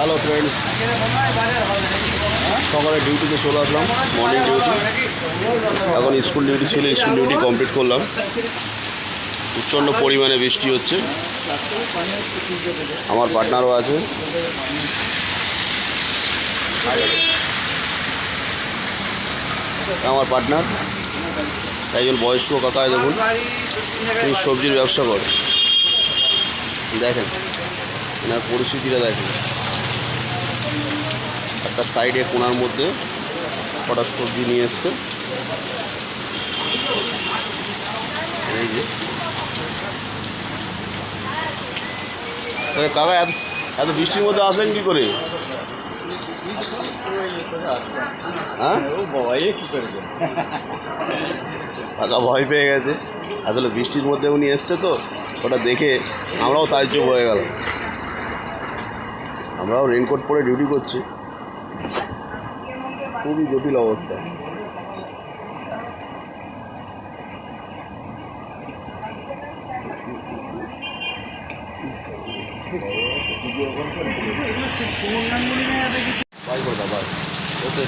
Hello friends, সকালে ডিউটিতে চলে আসলাম, মর্নিং ডিউটি। এখন স্কুল ডিউটি ছিল, স্কুল ডিউটি কমপ্লিট করলাম। প্রচণ্ড পরিমাণে বৃষ্টি হচ্ছে। আমার পার্টনারও আছে। আমার পার্টনার একজন বয়স্ক কাকায়, দেখুন তিনি সবজির ব্যবসা করে। দেখেন এনার পরিস্থিতিটা দেখেন। একটা সাইডে কোনার মধ্যে কটা সবজি নিয়ে এসছে। এই যে কাকা এত বৃষ্টির মধ্যে আসলেন কী করে? হ্যাঁ, কাকা ভয় পেয়ে গেছে। আসলে বৃষ্টির মধ্যে উনি এসছে তো, ওটা দেখে আমরাও তাজ্জব হয়ে গেল। আমরাও রেনকোট পরে ডিউটি করছি। খুবই জটিল অবস্থা। বাই কথা বাই, ওকে।